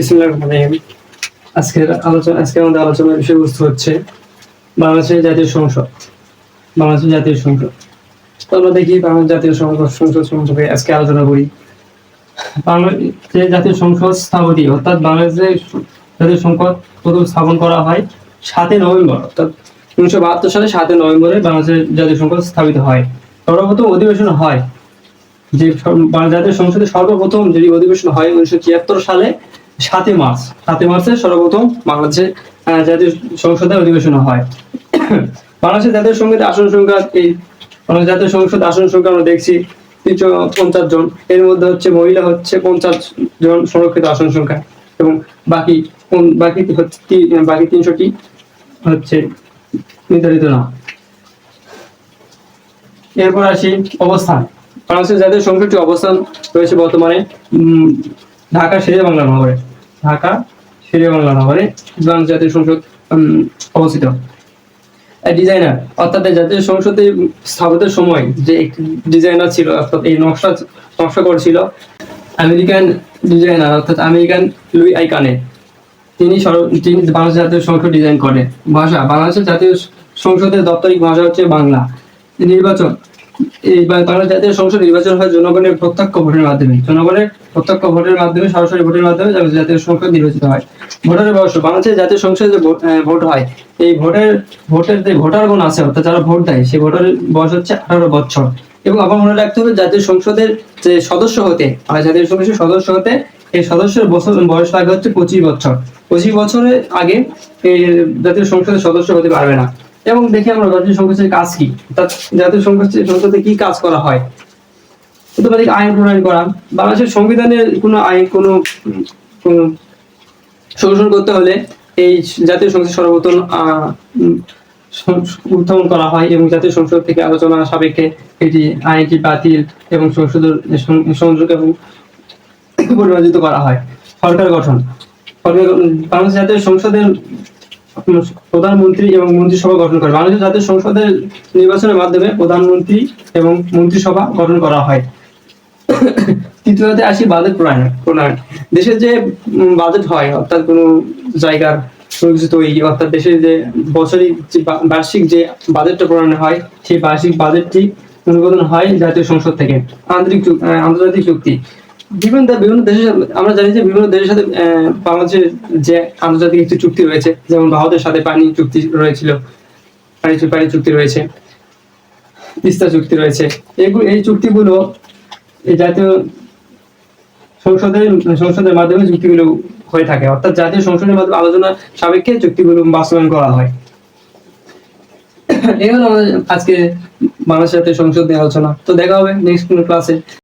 বিসমিল্লাহির রহমানির রহিম। আজকে আমাদের আলোচনার বিষয়বস্তু হচ্ছে বাংলাদেশের জাতীয় সংসদ। বাংলাদেশের জাতীয় সংসদ। তো আমরা দেখি বাংলাদেশ জাতীয় সংসদ সম্পর্কে আজকে আলোচনা করি। বাংলাদেশের জাতীয় সংসদ স্থাপতি অর্থাৎ বাংলাদেশের জাতীয় সংসদ প্রথম স্থাপন করা হয় 7 নভেম্বর, অর্থাৎ 1972 সালে 7 নভেম্বরে বাংলাদেশের জাতীয় সংসদ স্থাপিত হয়। সর্বপ্রথম অধিবেশন হয় যে জাতীয় সংসদে সর্বপ্রথম যে অধিবেশন হয় 1973 সালে 7 মার্চে সর্বপ্রথম বাংলাদেশে জাতীয় সংসদের অধিবেশন হয়। বাংলাদেশের জাতীয় সংসদের আসন সংখ্যা জাতীয় সংসদ আসন সংখ্যা আমরা দেখছি 350 জন। এর মধ্যে হচ্ছে মহিলা হচ্ছে 50 জন সংরক্ষিত আসন সংখ্যা এবং বাকি 300টি হচ্ছে নির্ধারিত না। এরপর আসি অবস্থান। বাংলাদেশের জাতীয় সংসদটি অবস্থান রয়েছে বর্তমানে ঢাকা শেরেবাংলা নগরে। বাংলাদেশ জাতীয় সংসদ অবস্থিত। ডিজাইনার অর্থাৎ জাতীয় সংসদে স্থাপনের সময় যে ডিজাইনার ছিল, অর্থাৎ এই নকশা করেছিল আমেরিকান ডিজাইনার, অর্থাৎ আমেরিকান লুই আইকানে। তিনি বাংলাদেশ জাতীয় সংসদ ডিজাইন করেন। ভাষা বাংলাদেশের জাতীয় সংসদের দাপ্তরিক ভাষা হচ্ছে বাংলা। নির্বাচন এই বাংলাদেশ জাতীয় সংসদ নির্বাচন হয় জনগণের প্রত্যক্ষ ভোটের মাধ্যমে সরাসরি ভোটের মাধ্যমে জাতীয় সংসদ নির্বাচিত হয়। ভোটারের বয়স বাংলাদেশের জাতীয় সংসদে ভোট হয়, এই ভোটের যে ভোটারগণ আছে অর্থাৎ যারা ভোট দেয় সেই ভোটারের বয়স হচ্ছে 18 বছর। এবং আবার মনে রাখতে হবে জাতীয় সংসদের যে সদস্য হতে জাতীয় সংসদের সদস্য হতে এই সদস্যের বয়স লাগে হচ্ছে 25 বছর। 25 বছরের আগে এই জাতীয় সংসদের সদস্য হতে পারবে না। এবং দেখি আমরা জাতীয় সংসদের কাজ কি, অর্থাৎ জাতীয় সংসদে কি কাজ করা হয়। আইন প্রণয়ন করা। বাংলাদেশের সংবিধানের কোনো আইন কোনো সংশোধন করতে হলে এই জাতীয় সংসদ সর্বপ্রথম উত্থাপন করা হয় এবং জাতীয় সংসদ থেকে আলোচনা সাপেক্ষে এটি আইনটি বাতিল এবং সংযোগ এবং পরিমার্জিত করা হয়। সরকার গঠন। বাংলাদেশ জাতীয় সংসদের প্রধানমন্ত্রী এবং মন্ত্রিসভা গঠন করে। বাংলাদেশ জাতীয় সংসদের নির্বাচনের মাধ্যমে প্রধানমন্ত্রী এবং মন্ত্রিসভা গঠন করা হয়। তৃতীয়তে আসি বাজেট প্রণয়ন। দেশের যে বাজেট হয় অর্থাৎ কোনো জায়গার তৈরি, অর্থাৎ দেশের যে বার্ষিক যে বাজেটটা প্রণয়ন হয় সেই বার্ষিক বাজেটটি অনুমোদন হয় জাতীয় সংসদ থেকে। আন্তর্জাতিক চুক্তি। বিভিন্ন দেশের আমরা জানি যে বিভিন্ন দেশের সাথে বাংলাদেশের যে আন্তর্জাতিক একটি চুক্তি রয়েছে, যেমন ভারতের সাথে পানি চুক্তি রয়েছিল, পানি চুক্তি রয়েছে, তিস্তা চুক্তি রয়েছে। এই চুক্তিগুলো এই জাতীয় সংসদের মাধ্যমে চুক্তিগুলো হয়ে থাকে, অর্থাৎ জাতীয় সংসদের মাধ্যমে আলোচনা সাপেক্ষে চুক্তিগুলো বাস্তবায়ন করা হয়। এই হলো আমাদের আজকে বাংলাদেশ জাতীয় সংসদ নিয়ে আলোচনা। তো দেখা হবে নেক্সট কোনো ক্লাসে।